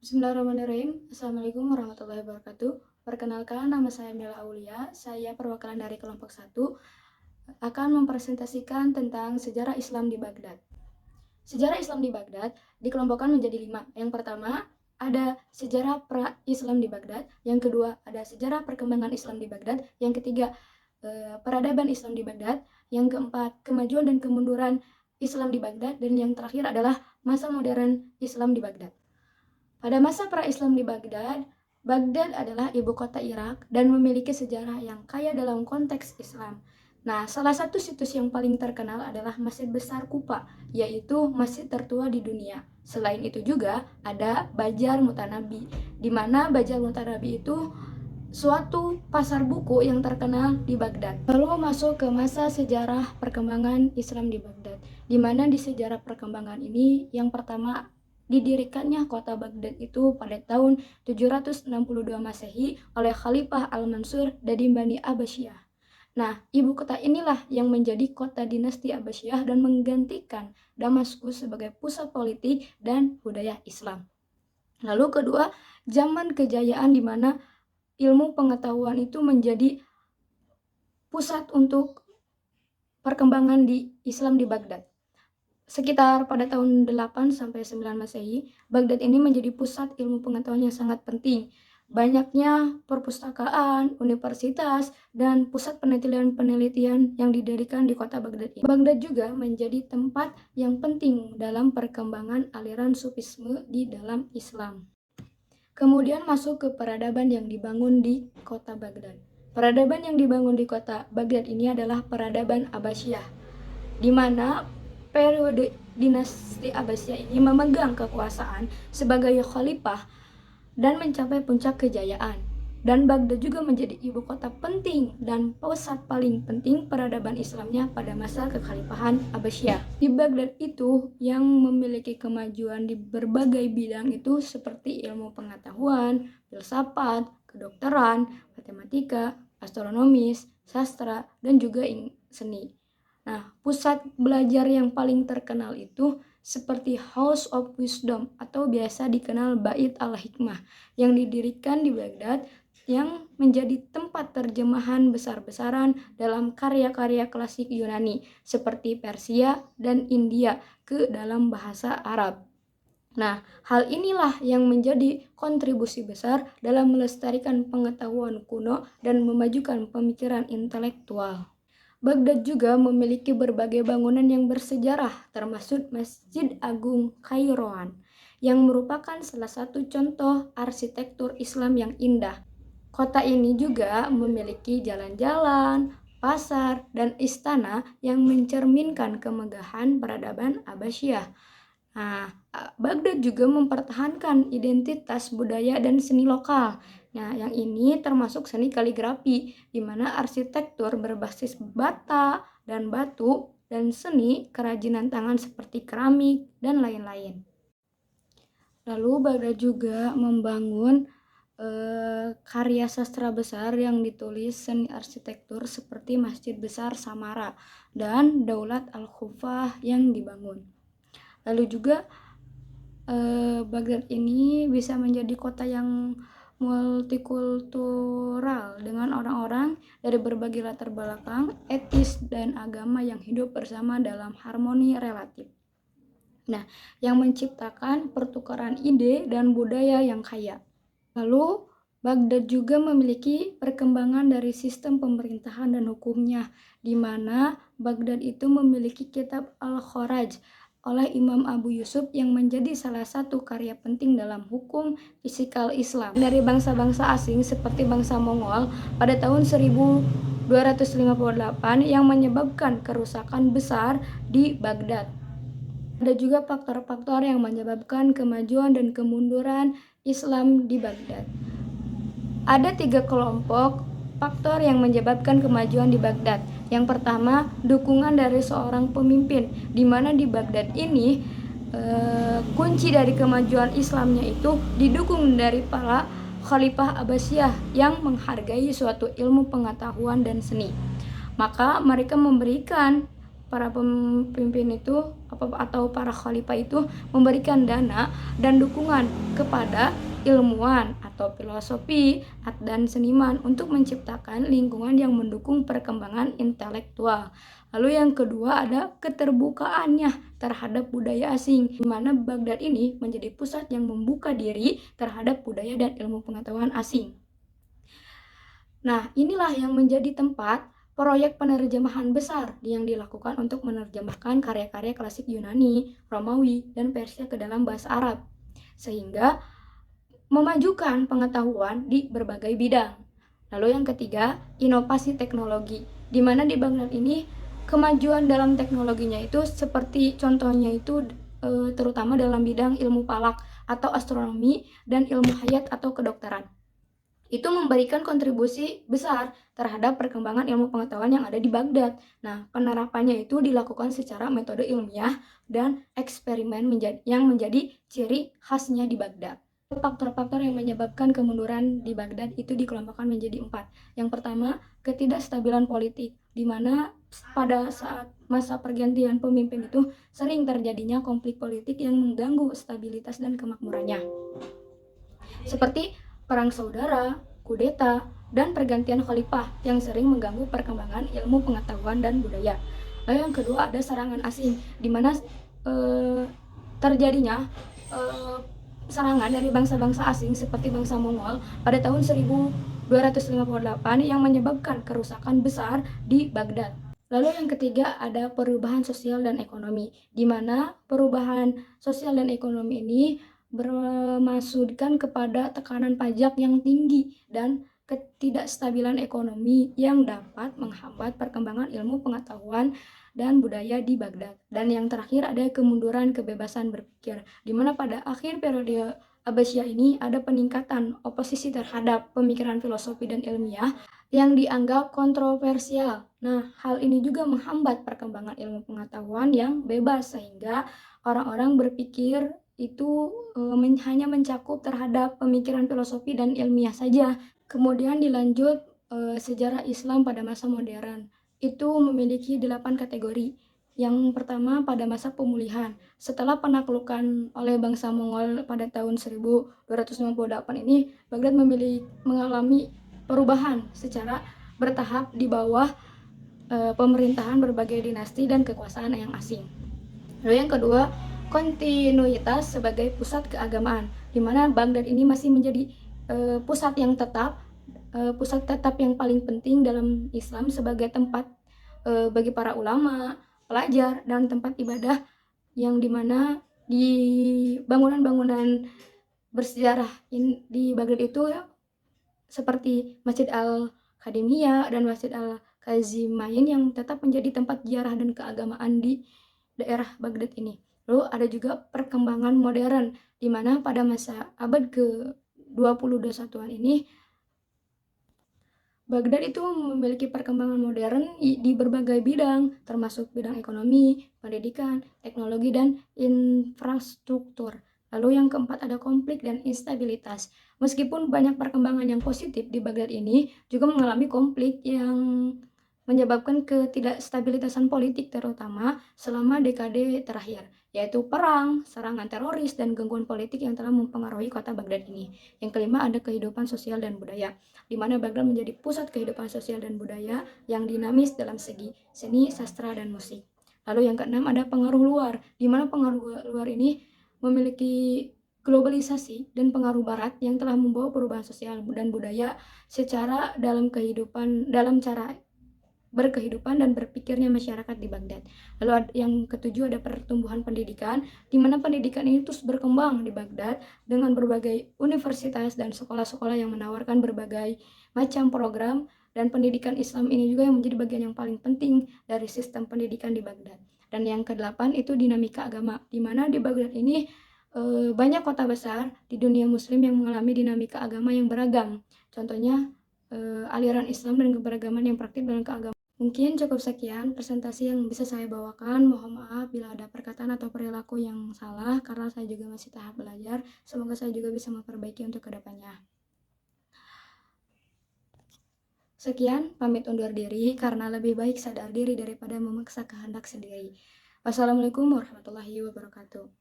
Bismillahirrahmanirrahim. Assalamualaikum warahmatullahi wabarakatuh. Perkenalkan, nama saya Mila Aulia. Saya perwakilan dari kelompok 1 akan mempresentasikan tentang sejarah Islam di Baghdad. Sejarah Islam di Baghdad dikelompokkan menjadi 5. Yang pertama, ada sejarah pra-Islam di Baghdad. Yang kedua, ada sejarah perkembangan Islam di Baghdad. Yang ketiga, peradaban Islam di Baghdad. Yang keempat, kemajuan dan kemunduran Islam di Baghdad. Dan yang terakhir adalah masa modern Islam di Baghdad. Pada masa pra-Islam di Baghdad, Baghdad adalah ibu kota Irak dan memiliki sejarah yang kaya dalam konteks Islam. Nah, salah satu situs yang paling terkenal adalah Masjid Besar Kupa, yaitu masjid tertua di dunia. Selain itu juga ada Bajar Mutanabi, di mana Bajar Mutanabi itu suatu pasar buku yang terkenal di Baghdad. Lalu masuk ke masa sejarah perkembangan Islam di Baghdad, di mana di sejarah perkembangan ini yang pertama didirikannya kota Baghdad itu pada tahun 762 Masehi oleh Khalifah Al-Mansur dari Bani Abbasiyah. Nah, ibu kota inilah yang menjadi kota dinasti Abbasiyah dan menggantikan Damaskus sebagai pusat politik dan budaya Islam. Lalu kedua, zaman kejayaan di mana ilmu pengetahuan itu menjadi pusat untuk perkembangan di Islam di Baghdad. Sekitar pada tahun 8 sampai 9 Masehi, Baghdad ini menjadi pusat ilmu pengetahuan yang sangat penting. Banyaknya perpustakaan, universitas, dan pusat penelitian-penelitian yang didirikan di kota Baghdad ini. Baghdad juga menjadi tempat yang penting dalam perkembangan aliran Sufisme di dalam Islam. Kemudian masuk ke peradaban yang dibangun di kota Baghdad. Peradaban yang dibangun di kota Baghdad ini adalah peradaban Abbasiyah, di mana periode dinasti Abbasiyah ini memegang kekuasaan sebagai khalifah dan mencapai puncak kejayaan. Dan Baghdad juga menjadi ibu kota penting dan pusat paling penting peradaban Islamnya pada masa kekhalifahan Abbasiyah. Di Baghdad itu yang memiliki kemajuan di berbagai bidang itu seperti ilmu pengetahuan, filsafat, kedokteran, matematika, astronomis, sastra, dan juga seni. Nah, pusat belajar yang paling terkenal itu seperti House of Wisdom atau biasa dikenal Bait al-Hikmah yang didirikan di Baghdad yang menjadi tempat terjemahan besar-besaran dalam karya-karya klasik Yunani seperti Persia dan India ke dalam bahasa Arab. Nah, hal inilah yang menjadi kontribusi besar dalam melestarikan pengetahuan kuno dan memajukan pemikiran intelektual. Baghdad juga memiliki berbagai bangunan yang bersejarah, termasuk Masjid Agung Kairoan, yang merupakan salah satu contoh arsitektur Islam yang indah. Kota ini juga memiliki jalan-jalan, pasar, dan istana yang mencerminkan kemegahan peradaban Abbasiyah. Nah, Baghdad juga mempertahankan identitas budaya dan seni lokal. Nah, yang ini termasuk seni kaligrafi, di mana arsitektur berbasis bata dan batu, dan seni kerajinan tangan seperti keramik, dan lain-lain. Lalu Baghdad juga membangun karya sastra besar yang ditulis seni arsitektur seperti Masjid Besar Samara dan Daulat Al-Khufah yang dibangun. Lalu juga Baghdad ini bisa menjadi kota yang multikultural dengan orang-orang dari berbagai latar belakang, etis, dan agama yang hidup bersama dalam harmoni relatif. Nah, yang menciptakan pertukaran ide dan budaya yang kaya. Lalu, Baghdad juga memiliki perkembangan dari sistem pemerintahan dan hukumnya, di mana Baghdad itu memiliki kitab Al-Kharaj oleh Imam Abu Yusuf yang menjadi salah satu karya penting dalam hukum fisikal Islam dari bangsa-bangsa asing seperti bangsa Mongol pada tahun 1258 yang menyebabkan kerusakan besar di Baghdad. Ada juga faktor-faktor yang menyebabkan kemajuan dan kemunduran Islam di Baghdad. Ada 3 kelompok faktor yang menyebabkan kemajuan di Baghdad. Yang pertama, dukungan dari seorang pemimpin, di mana di Baghdad ini kunci dari kemajuan Islamnya itu didukung dari para Khalifah Abbasiyah yang menghargai suatu ilmu pengetahuan dan seni. Maka mereka memberikan para pemimpin itu atau para khalifah itu memberikan dana dan dukungan kepada ilmuwan atau filosofi dan seniman untuk menciptakan lingkungan yang mendukung perkembangan intelektual. Lalu yang kedua ada keterbukaannya terhadap budaya asing, di mana Baghdad ini menjadi pusat yang membuka diri terhadap budaya dan ilmu pengetahuan asing. Nah, inilah yang menjadi tempat proyek penerjemahan besar yang dilakukan untuk menerjemahkan karya-karya klasik Yunani, Romawi, dan Persia ke dalam bahasa Arab, sehingga memajukan pengetahuan di berbagai bidang. Lalu yang ketiga, inovasi teknologi, di mana di Baghdad ini kemajuan dalam teknologinya itu seperti contohnya itu terutama dalam bidang ilmu falak atau astronomi dan ilmu hayat atau kedokteran. Itu memberikan kontribusi besar terhadap perkembangan ilmu pengetahuan yang ada di Baghdad. Nah, penerapannya itu dilakukan secara metode ilmiah dan eksperimen yang menjadi ciri khasnya di Baghdad. Faktor-faktor yang menyebabkan kemunduran di Baghdad itu dikelompokkan menjadi 4. Yang pertama, ketidakstabilan politik, di mana pada saat masa pergantian pemimpin itu sering terjadinya konflik politik yang mengganggu stabilitas dan kemakmurannya. Seperti perang saudara, kudeta, dan pergantian khalifah yang sering mengganggu perkembangan ilmu pengetahuan dan budaya. Lalu yang kedua ada serangan asing, di mana terjadinya serangan dari bangsa-bangsa asing seperti bangsa Mongol pada tahun 1258 yang menyebabkan kerusakan besar di Baghdad. Lalu yang ketiga ada perubahan sosial dan ekonomi, di mana perubahan sosial dan ekonomi ini bermaksudkan kepada tekanan pajak yang tinggi dan ketidakstabilan ekonomi yang dapat menghambat perkembangan ilmu pengetahuan dan budaya di Baghdad. Dan yang terakhir ada kemunduran kebebasan berpikir, di mana pada akhir periode Abbasiyah ini ada peningkatan oposisi terhadap pemikiran filosofi dan ilmiah yang dianggap kontroversial. Nah, hal ini juga menghambat perkembangan ilmu pengetahuan yang bebas, sehingga orang-orang berpikir itu hanya mencakup terhadap pemikiran filosofi dan ilmiah saja. Kemudian dilanjut sejarah Islam pada masa modern. Itu memiliki 8 kategori. Yang pertama pada masa pemulihan. Setelah penaklukan oleh bangsa Mongol pada tahun 1258 ini, Baghdad mengalami perubahan secara bertahap di bawah pemerintahan berbagai dinasti dan kekuasaan yang asing. Lalu yang kedua, kontinuitas sebagai pusat keagamaan, di mana Baghdad ini masih menjadi pusat tetap yang paling penting dalam Islam sebagai tempat bagi para ulama, pelajar, dan tempat ibadah, yang dimana di bangunan-bangunan bersejarah di Baghdad itu ya, seperti Masjid Al-Khadimiyah dan Masjid Al-Kazimain yang tetap menjadi tempat ziarah dan keagamaan di daerah Baghdad ini. Lalu ada juga perkembangan modern, di mana pada masa abad ke-20 21-an ini Baghdad itu memiliki perkembangan modern di berbagai bidang, termasuk bidang ekonomi, pendidikan, teknologi, dan infrastruktur. Lalu yang keempat ada konflik dan instabilitas. Meskipun banyak perkembangan yang positif di Baghdad ini, juga mengalami konflik yang menyebabkan ketidakstabilitasan politik terutama selama dekade terakhir, yaitu perang, serangan teroris, dan gangguan politik yang telah mempengaruhi kota Baghdad ini. Yang kelima ada kehidupan sosial dan budaya, di mana Baghdad menjadi pusat kehidupan sosial dan budaya yang dinamis dalam segi seni, sastra, dan musik. Lalu yang keenam ada pengaruh luar, di mana pengaruh luar ini memiliki globalisasi dan pengaruh barat yang telah membawa perubahan sosial dan budaya secara dalam cara berkehidupan dan berpikirnya masyarakat di Baghdad. Lalu yang ketujuh ada pertumbuhan pendidikan, di mana pendidikan ini terus berkembang di Baghdad dengan berbagai universitas dan sekolah-sekolah yang menawarkan berbagai macam program, dan pendidikan Islam ini juga yang menjadi bagian yang paling penting dari sistem pendidikan di Baghdad. Dan yang kedelapan itu dinamika agama, di mana di Baghdad ini banyak kota besar di dunia muslim yang mengalami dinamika agama yang beragam. Contohnya aliran Islam dan keberagaman yang praktik dalam keagamaan. Mungkin cukup sekian presentasi yang bisa saya bawakan. Mohon maaf bila ada perkataan atau perilaku yang salah, karena saya juga masih tahap belajar. Semoga saya juga bisa memperbaiki untuk kedepannya. Sekian, pamit undur diri karena lebih baik sadar diri daripada memaksa kehendak sendiri. Wassalamualaikum warahmatullahi wabarakatuh.